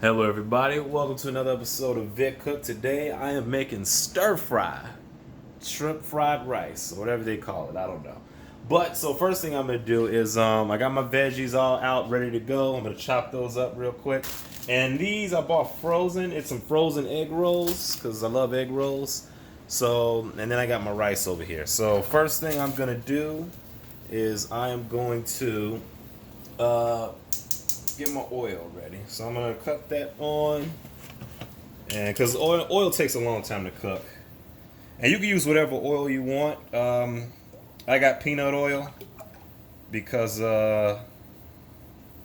Hello everybody, welcome to another episode of Vickcook. Today I am making stir fry, shrimp fried rice, or whatever they call it, I don't know. But, so first thing I'm going to do is, I got my veggies all out, ready to go. I'm going to chop those up real quick. And these I bought frozen, it's some frozen egg rolls, because I love egg rolls. So, and then I got my rice over here. So first thing I'm going to do is I am going to, get my oil ready. So I'm gonna cut that on, and because oil takes a long time to cook, and you can use whatever oil you want. I got peanut oil because that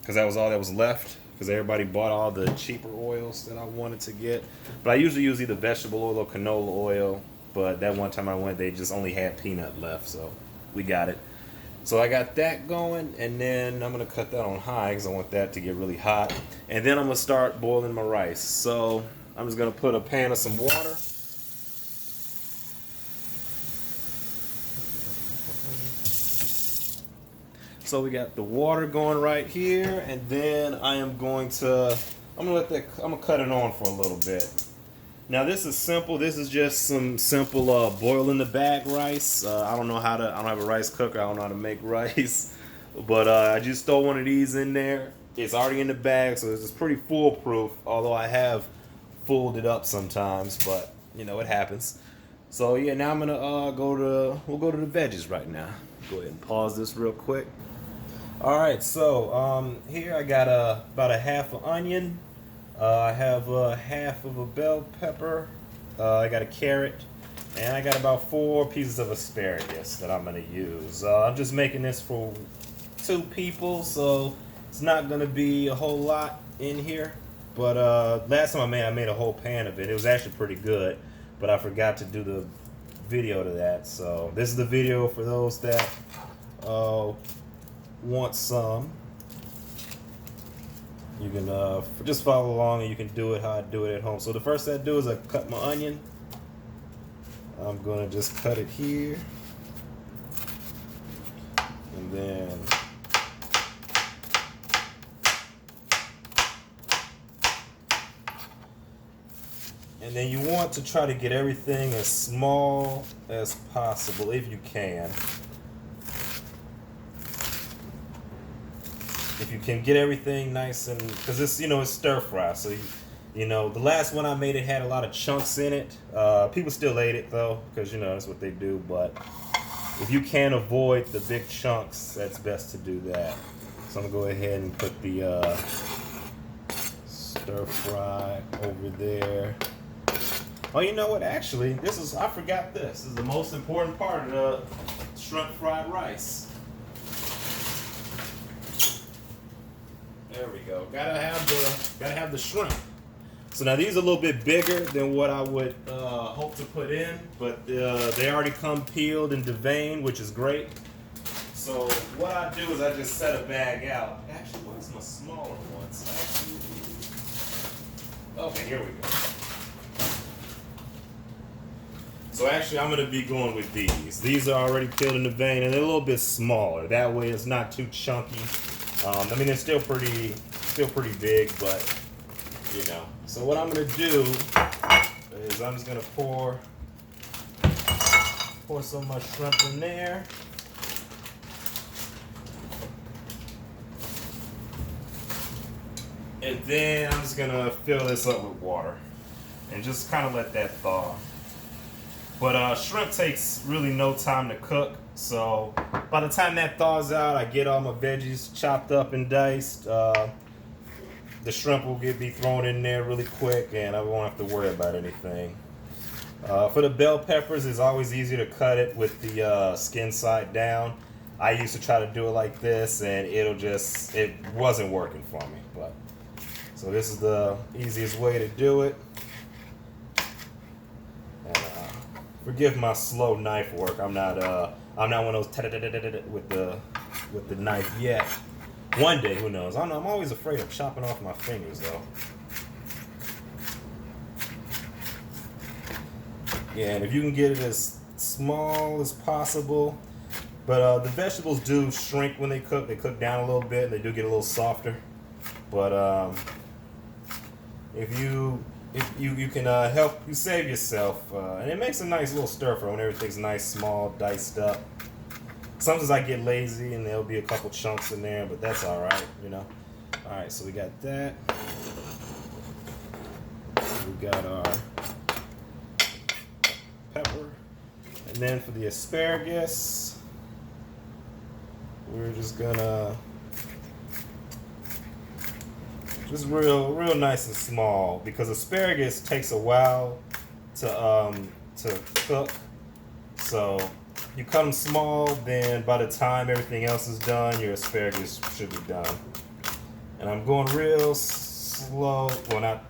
was all that was left, because everybody bought all the cheaper oils that I wanted to get. But I usually use either vegetable oil or canola oil, but that one time I went, they just only had peanut left, so we got it. So I got that going, and then I'm going to cut that on high because I want that to get really hot. And then I'm going to start boiling my rice. So I'm just going to put a pan of some water. So we got the water going right here, and then I'm going to cut it on for a little bit. Now this is simple. This is just some simple boil in the bag rice. I don't have a rice cooker. I don't know how to make rice, but I just throw one of these in there. It's already in the bag, so it's pretty foolproof. Although I have fooled it up sometimes, but you know it happens. So yeah, now I'm gonna we'll go to the veggies right now. Go ahead and pause this real quick. All right, so here I got about a half an onion. I have half of a bell pepper, I got a carrot, and I got about 4 pieces of asparagus that I'm going to use. I'm just making this for 2 people, so it's not going to be a whole lot in here. But last time I made a whole pan of it. It was actually pretty good, but I forgot to do the video to that. So this is the video for those that want some. You can just follow along, and you can do it how I do it at home. So the first thing I do is I cut my onion. I'm going to just cut it here. And then you want to try to get everything as small as possible if you can. If you can get everything nice, and because it's it's stir fry, so the last one I made, it had a lot of chunks in it. People still ate it though, because that's what they do. But if you can avoid the big chunks, that's best to do that. So I'm gonna go ahead and put the stir fry over there. Oh, you know what? Actually, I forgot this. This is the most important part of the shrimp fried rice. There we go. Gotta have the shrimp. So now these are a little bit bigger than what I would hope to put in, but they already come peeled and deveined, which is great. So what I do is I just set a bag out. Actually, where's my smaller ones? Okay, here we go. So actually, I'm going to be going with these. These are already peeled and deveined, and they're a little bit smaller. That way, it's not too chunky. I mean, it's still pretty big, but So what I'm gonna do is I'm just gonna pour some of my shrimp in there. And then I'm just gonna fill this up with water and just kind of let that thaw. But shrimp takes really no time to cook, so by the time that thaws out, I get all my veggies chopped up and diced. The shrimp will be thrown in there really quick, and I won't have to worry about anything. For the bell peppers, it's always easier to cut it with the skin side down. I used to try to do it like this, and it wasn't working for me. So this is the easiest way to do it. Forgive my slow knife work. I'm not one of those with the knife yet. One day, who knows? I don't know. I'm always afraid of chopping off my fingers, though. Yeah, and if you can get it as small as possible. But the vegetables do shrink when they cook. They cook down a little bit, and they do get a little softer. But If you can help you save yourself, and it makes a nice little stir fry when everything's nice, small, diced up. Sometimes I get lazy and there'll be a couple chunks in there, but that's all right, you know. All right, so we got that. We got our pepper, and then for the asparagus, we're just gonna just real nice and small, because asparagus takes a while to cook. So you cut them small, then by the time everything else is done, your asparagus should be done. And I'm going real slow. Well, not.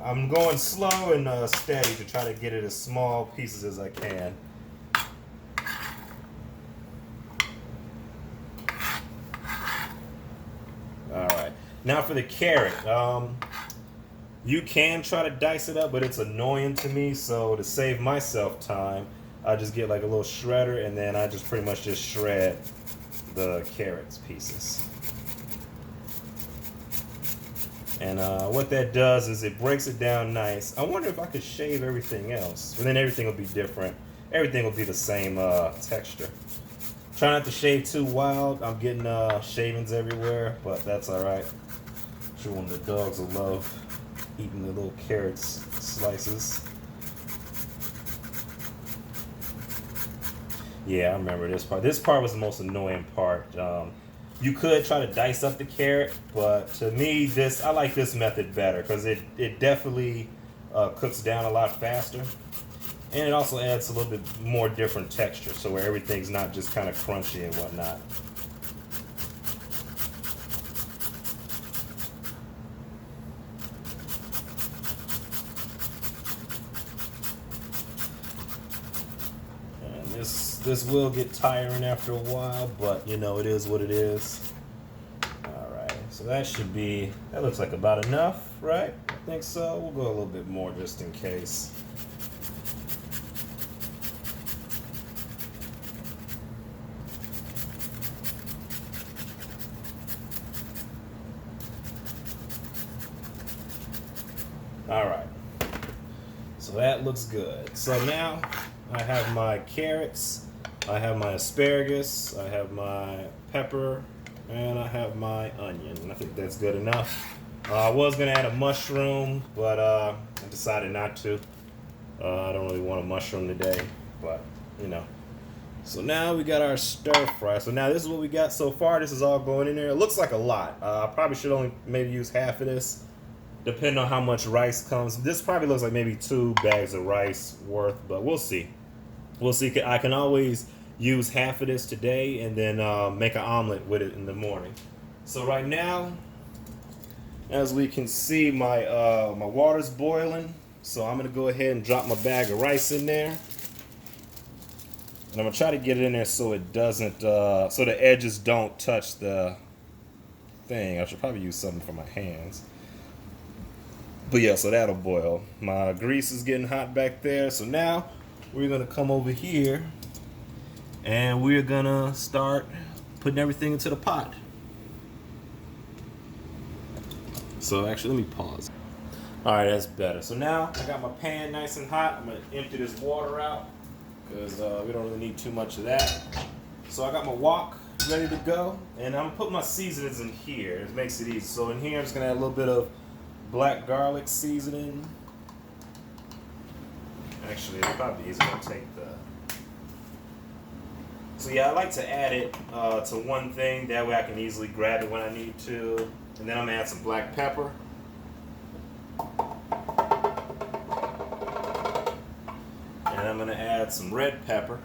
I'm going slow and steady to try to get it as small pieces as I can. All right. Now for the carrot. You can try to dice it up, but it's annoying to me. So to save myself time, I just get like a little shredder, and then I just pretty much just shred the carrots pieces. And what that does is it breaks it down nice. I wonder if I could shave everything else, but then everything will be different. Everything will be the same texture. Try not to shave too wild. I'm getting shavings everywhere, but that's all right. I'm sure one of the dogs will love eating the little carrots slices. Yeah, I remember this part. This part was the most annoying part. You could try to dice up the carrot, but to me, I like this method better, because it definitely cooks down a lot faster. And it also adds a little bit more different texture, so where everything's not just kind of crunchy and whatnot. And this will get tiring after a while, but you know, it is what it is. Alright, so that looks like about enough, right? I think so. We'll go a little bit more just in case. Alright, so that looks good. So now I have my carrots, I have my asparagus, I have my pepper, and I have my onion. And I think that's good enough. I was going to add a mushroom, but I decided not to. I don't really want a mushroom today, but you know. So now we got our stir fry. So now this is what we got so far. This is all going in there. It looks like a lot. I probably should only maybe use half of this, depending on how much rice comes. This probably looks like maybe 2 bags of rice worth, but we'll see. We'll see. I can always use half of this today and then make an omelet with it in the morning. So right now, as we can see, my my water's boiling. So I'm gonna go ahead and drop my bag of rice in there, and I'm gonna try to get it in there so it doesn't, so the edges don't touch the thing. I should probably use something for my hands. But yeah, so that'll boil. My grease is getting hot back there. So now we're gonna come over here and we're gonna start putting everything into the pot. So actually, let me pause. All right, that's better. So now I got my pan nice and hot. I'm gonna empty this water out because we don't really need too much of that. So I got my wok ready to go, and I'm gonna put my seasonings in here. It makes it easy. So in here, I'm just gonna add a little bit of black garlic seasoning. Actually, it'll probably be easier to take the. So yeah, I like to add it to one thing. That way I can easily grab it when I need to. And then I'm gonna add some black pepper. And I'm gonna add some red pepper.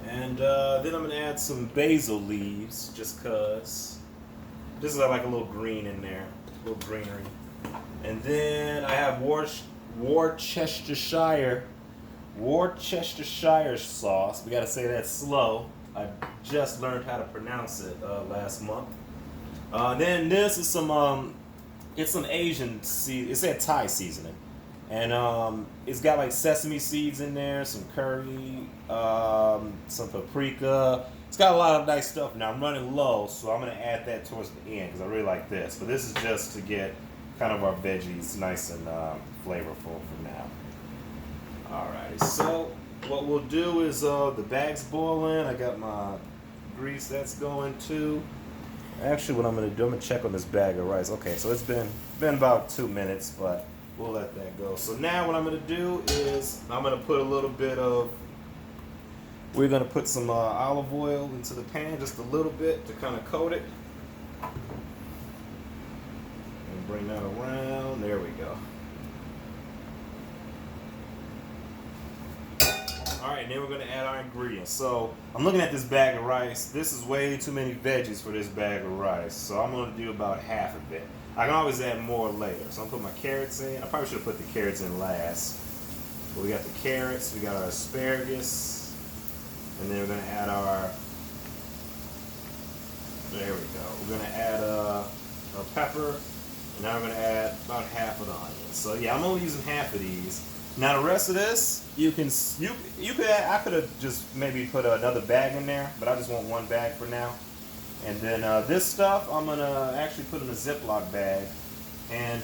And then I'm gonna add some basil leaves, just cause. This is like a little green in there, a little greenery. And then I have Worcestershire sauce. We gotta say that slow. I just learned how to pronounce it last month. Then this is some, it's some Asian it's a Thai seasoning. And it's got like sesame seeds in there, some curry, some paprika, It's got a lot of nice stuff. Now I'm running low, so I'm gonna add that towards the end because I really like this. But this is just to get kind of our veggies nice and flavorful for now. Alrighty, so what we'll do is the bag's boiling. I got my grease that's going too. Actually, what I'm gonna do, I'm gonna check on this bag of rice. Okay, so it's been about 2 minutes, but we'll let that go. So now what I'm gonna do is I'm gonna put a little bit of. We're gonna put some olive oil into the pan, just a little bit to kind of coat it. And bring that around. There we go. Alright, then we're going to add our ingredients. So, I'm looking at this bag of rice. This is way too many veggies for this bag of rice. So, I'm going to do about half of it. I can always add more later. So, I'm going to put my carrots in. I probably should have put the carrots in last. But we got the carrots, we got our asparagus, and then we're going to add our, there we go. We're going to add a pepper, and now we're going to add about half of the onions. So, yeah, I'm only using half of these. Now the rest of this, you could add, I could have just maybe put another bag in there, but I just want one bag for now. And then this stuff, I'm gonna actually put in a Ziploc bag, and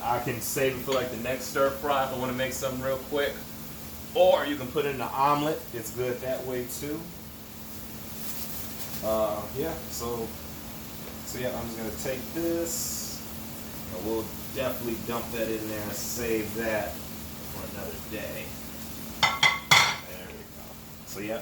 I can save it for like the next stir fry if I want to make something real quick. Or you can put it in an omelet. It's good that way too. Yeah. So yeah, I'm just gonna take this. And we'll definitely dump that in there and save that for another day. There we go. So yeah.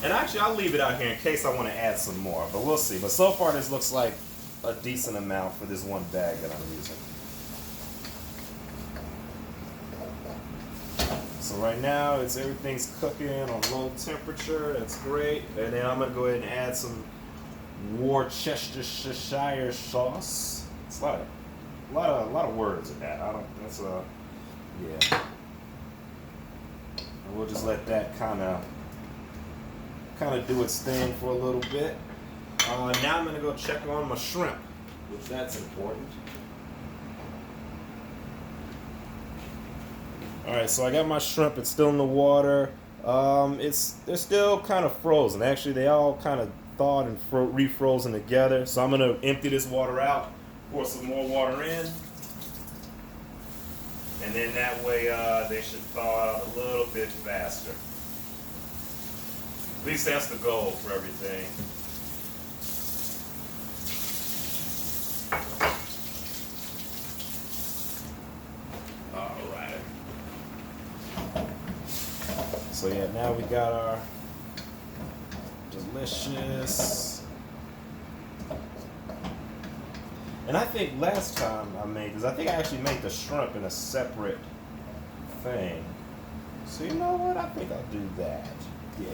And actually, I'll leave it out here in case I want to add some more, but we'll see. But so far, this looks like a decent amount for this one bag that I'm using. So right now, everything's cooking on low temperature. That's great. And then I'm gonna go ahead and add some Worcestershire sauce. It's a lot of words in that. Yeah. And we'll just let that kind of do its thing for a little bit. Now I'm gonna go check on my shrimp, which that's important. All right, so I got my shrimp. It's still in the water. They're still kind of frozen. Actually, they all kind of thawed and refrozen together. So I'm gonna empty this water out, pour some more water in, and then that way they should thaw out a little bit faster. At least that's the goal for everything. All right. So yeah, now we got our delicious. And I think last time I made this, I think I actually made the shrimp in a separate thing. So you know what? I think I'll do that. Yeah.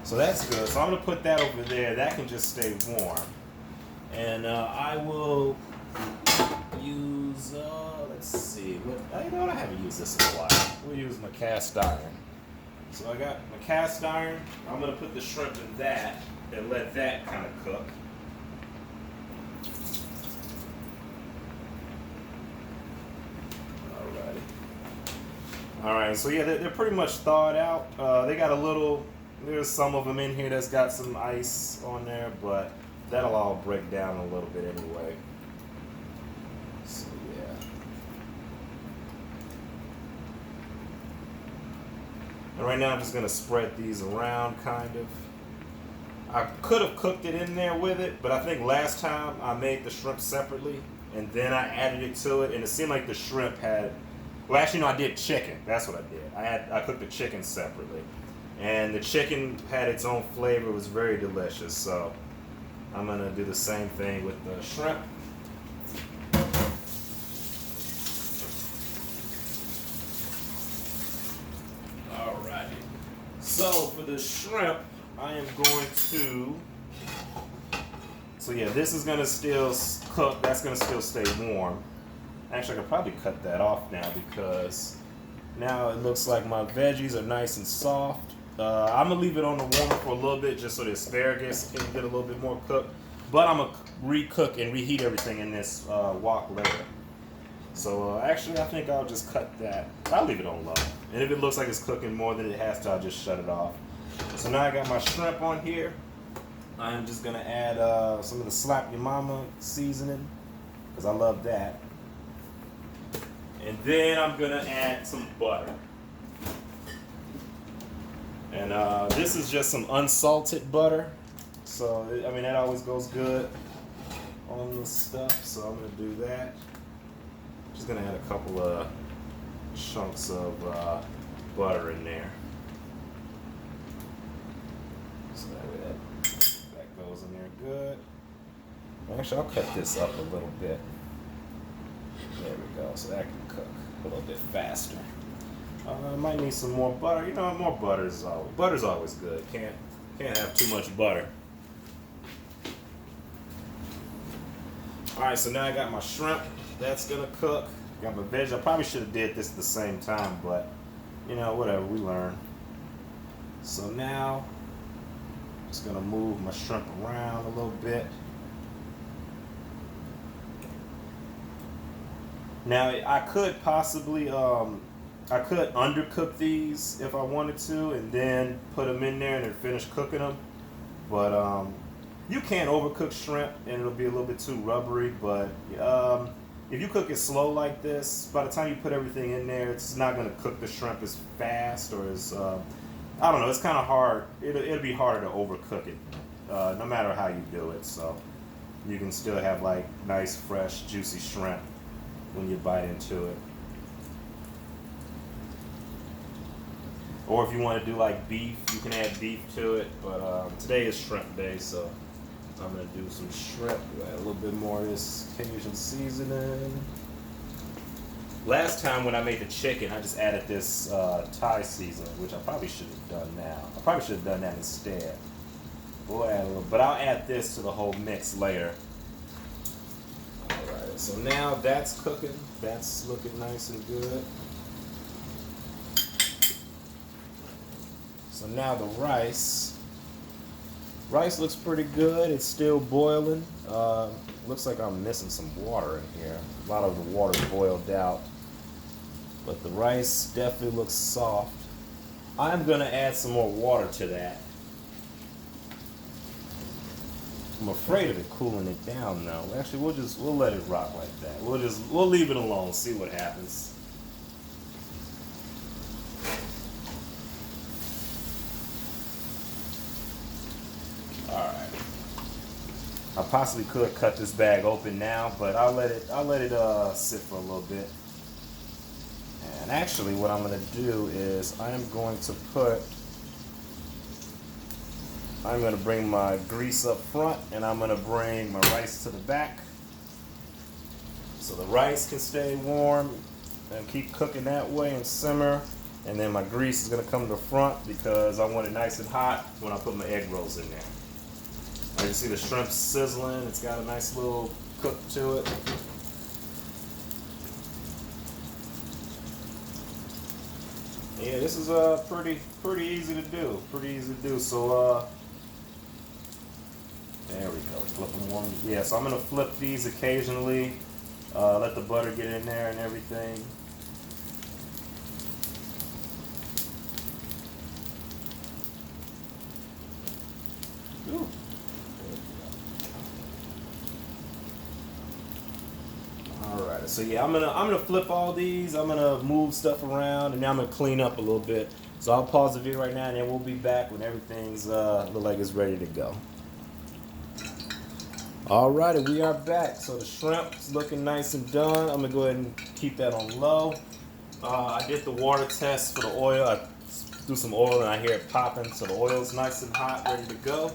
So that's good. So I'm going to put that over there. That can just stay warm. And I will use, let's see. You know what? I haven't used this in a while. We'll use my cast iron. So I got my cast iron. I'm going to put the shrimp in that and let that kind of cook. Alrighty. Alright, so yeah, they're pretty much thawed out. They got a little... There's some of them in here that's got some ice on there, but that'll all break down a little bit anyway. So yeah. And right now I'm just gonna spread these around kind of. I could have cooked it in there with it, but I think last time I made the shrimp separately and then I added it to it, and it seemed like the shrimp had, well actually no, I did chicken. That's what I did. I cooked the chicken separately. And the chicken had its own flavor. It was very delicious. So I'm going to do the same thing with the shrimp. Alrighty. So for the shrimp, I am going to... So yeah, this is going to still cook. That's going to still stay warm. Actually, I could probably cut that off now because now it looks like my veggies are nice and soft. I'm going to leave it on the warmer for a little bit just so the asparagus can get a little bit more cooked. But I'm going to recook and reheat everything in this wok later. So actually, I think I'll just cut that. I'll leave it on low. And if it looks like it's cooking more than it has to, I'll just shut it off. So now I got my shrimp on here. I'm just gonna add some of the Slap Your Mama seasoning, because I love that. And then I'm gonna add some butter. And this is just some unsalted butter. So, I mean, that always goes good on the stuff. So I'm gonna do that. Just gonna add a couple of chunks of butter in there. So that goes in there good. Actually, I'll cut this up a little bit. There we go. So that can cook a little bit faster. I might need some more butter. You know, more butter's always good. Can't have too much butter. All right, so now I got my shrimp. That's gonna cook. Got my veg. I probably should have did this at the same time, but you know, whatever. We learn. So now, just gonna move my shrimp around a little bit. Now I could possibly I could undercook these if I wanted to, and then put them in there and then finish cooking them. But you can't overcook shrimp, and it'll be a little bit too rubbery. But if you cook it slow like this, by the time you put everything in there, it's not going to cook the shrimp as fast or as I don't know. It's kind of hard. It'll be harder to overcook it, no matter how you do it. So you can still have like nice, fresh, juicy shrimp when you bite into it. Or if you want to do like beef, you can add beef to it. But today is shrimp day, so I'm going to do some shrimp. Add a little bit more of this Cajun seasoning. Last time when I made the chicken, I just added this Thai seasoning, which I probably should have done now. I probably should have done that instead. We'll add a little, but I'll add this to the whole mix later. Alright, so now that's cooking. That's looking nice and good. So now the rice looks pretty good. It's still boiling. Looks like I'm missing some water in here. A lot of the water boiled out. But the rice definitely looks soft. I'm gonna add some more water to that. I'm afraid of it cooling it down though. Actually, we'll let it rock like that. We'll leave it alone, see what happens. I possibly could cut this bag open now, but I'll let it sit for a little bit. And actually what I'm going to do is I'm going to bring my grease up front, and I'm going to bring my rice to the back. So the rice can stay warm and keep cooking that way and simmer. And then my grease is going to come to the front because I want it nice and hot when I put my egg rolls in there. You can see the shrimp sizzling. It's got a nice little cook to it. Yeah, this is pretty easy to do. Pretty easy to do. So there we go. Flip them one. Yeah, so I'm gonna flip these occasionally. Let the butter get in there and everything. Ooh. Alright, so yeah, I'm gonna flip all these. I'm gonna move stuff around, and now I'm gonna clean up a little bit. So I'll pause the video right now, and then we'll be back when everything's look like it's ready to go. Alrighty, we are back. So the shrimp's looking nice and done. I'm gonna go ahead and keep that on low. I did the water test for the oil. I threw some oil, and I hear it popping. So the oil's nice and hot, ready to go.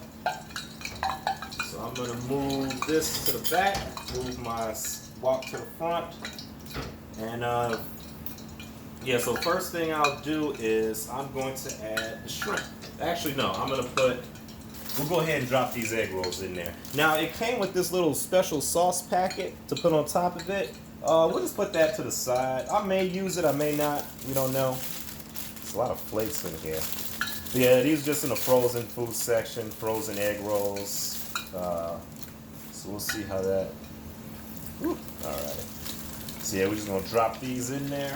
So I'm gonna move this to the back, move my wok to the front, and yeah. So first thing I'll do is I'm going to add the shrimp. Actually, no, we'll go ahead and drop these egg rolls in there. Now it came with this little special sauce packet to put on top of it. We'll just put that to the side. I may use it, I may not. We don't know. There's a lot of flakes in here. Yeah, these are just in the frozen food section, frozen egg rolls. So we'll see how that. Alright. So yeah, we're just gonna drop these in there.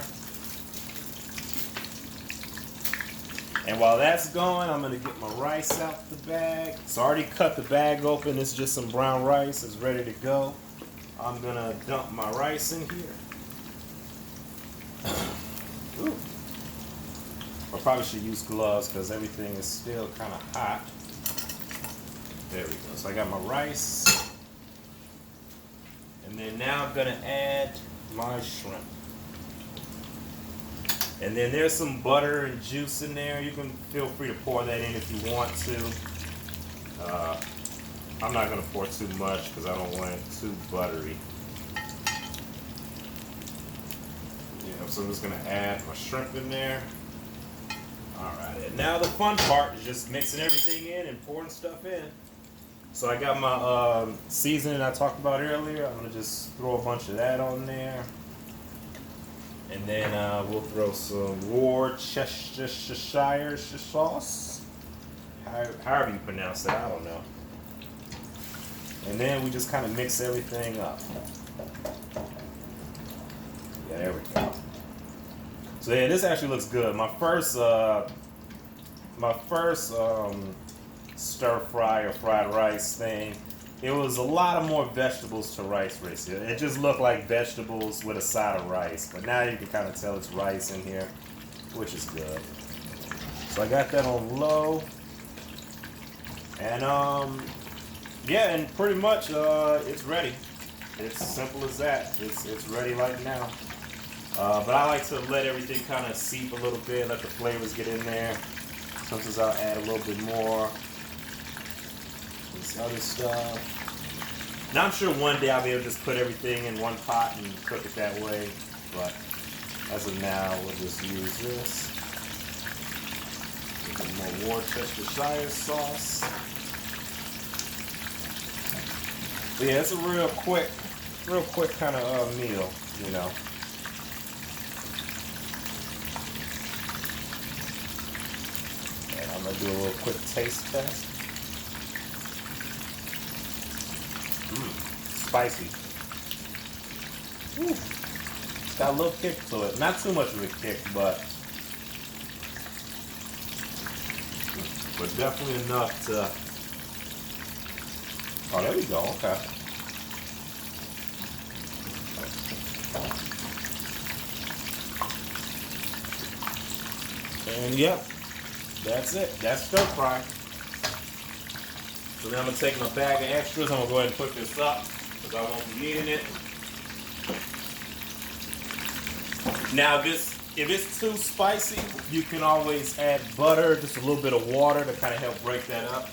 And while that's going, I'm gonna get my rice out the bag. So I already cut the bag open. It's just some brown rice. It's ready to go. I'm gonna dump my rice in here. Ooh. I probably should use gloves because everything is still kind of hot. There we go. So I got my rice. And then now I'm gonna add my shrimp. And then there's some butter and juice in there. You can feel free to pour that in if you want to. I'm not gonna pour too much because I don't want it too buttery. So I'm just gonna add my shrimp in there. All right, and now the fun part is just mixing everything in and pouring stuff in. So I got my seasoning I talked about earlier. I'm gonna just throw a bunch of that on there. And then we'll throw some Worcestershire sauce. However you pronounce that, I don't know. And then we just kind of mix everything up. Yeah, there we go. So yeah, this actually looks good. My first stir fry or fried rice thing, it was a lot of more vegetables to rice ratio. It just looked like vegetables with a side of rice. But now you can kind of tell it's rice in here, which is good. So I got that on low. And yeah, and pretty much it's ready. It's simple as that. It's ready right now. But I like to let everything kind of seep a little bit, let the flavors get in there. Sometimes I'll add a little bit more. This other stuff. Now I'm sure one day I'll be able to just put everything in one pot and cook it that way. But as of now, we'll just use this. Some more Worcestershire sauce. But yeah, it's a real quick kind of meal, you know. And I'm gonna do a little quick taste test. Spicy. Ooh. It's got a little kick to it. Not too much of a kick, but definitely enough to. Oh, there we go. Okay. And yep, that's it. That's stir fry. So now I'm gonna take my bag of extras. I'm gonna go ahead and put this up because I won't be eating it. Now if it's too spicy, you can always add butter, just a little bit of water to kind of help break that up.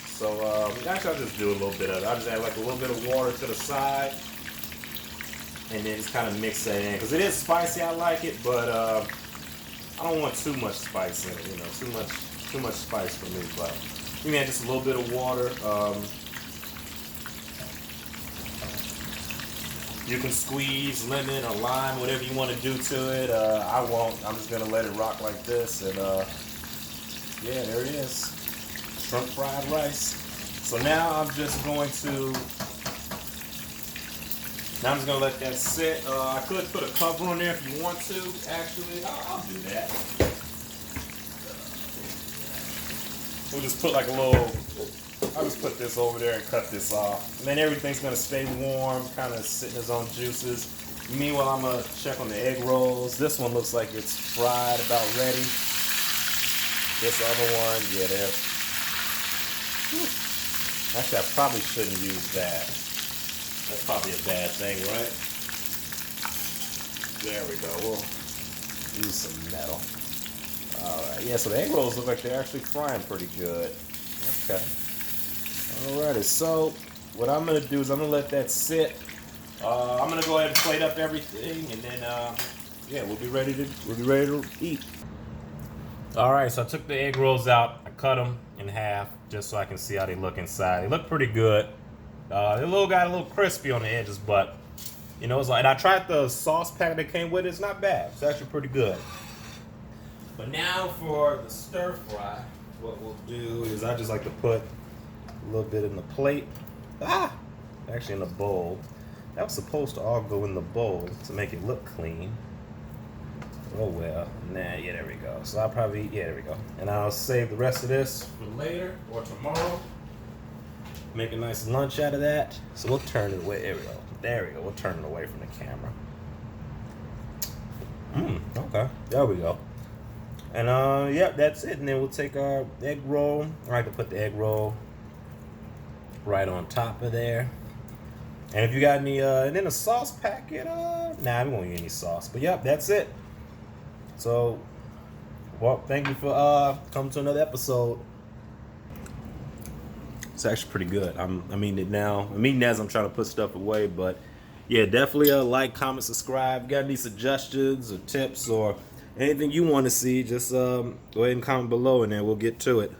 So actually I'll just do a little bit of it. I'll just add like a little bit of water to the side and then just kind of mix that in. Because it is spicy, I like it, but I don't want too much spice in it, you know, too much spice for me. But you can add just a little bit of water. You can squeeze lemon or lime, whatever you want to do to it. I won't. I'm just gonna let it rock like this, and yeah, there it is, shrimp fried rice. So now I'm just going to let that sit. I could put a cover on there if you want to. Actually, I'll do that. We'll just put like a little. I'll just put this over there and cut this off. And then everything's gonna stay warm, kind of sit in its own juices. Meanwhile, I'm gonna check on the egg rolls. This one looks like it's fried, about ready. This other one, yeah, there. Actually, I probably shouldn't use that. That's probably a bad thing, right? There we go. We'll use some metal. Alright, yeah, so the egg rolls look like they're actually frying pretty good. Okay. Alrighty, so what I'm going to do is I'm going to let that sit. I'm going to go ahead and plate up everything, and then, yeah, we'll be ready to eat. Alright, so I took the egg rolls out. I cut them in half just so I can see how they look inside. They look pretty good. They got a little crispy on the edges, but, you know, it's like, and I tried the sauce pack that came with it. It's not bad. It's actually pretty good. But now for the stir fry, what we'll do is I just like to put a little bit in the plate. Actually in the bowl. That was supposed to all go in the bowl to make it look clean. Oh well, nah, yeah, there we go. So I'll probably, yeah, there we go. And I'll save the rest of this for later or tomorrow. Make a nice lunch out of that. So we'll turn it away. There we go. There we go. We'll turn it away from the camera. Okay. There we go. And yeah, that's it. And then we'll take our egg roll. I like to put the egg roll right on top of there. And if you got any, and then a sauce packet, nah, we won't use any sauce. But yep, that's it. So, well, thank you for coming to another episode. It's actually pretty good. I'm eating it now. I'm eating as I'm trying to put stuff away. But yeah, definitely like, comment, subscribe. Got any suggestions or tips or anything you want to see? Just go ahead and comment below, and then we'll get to it.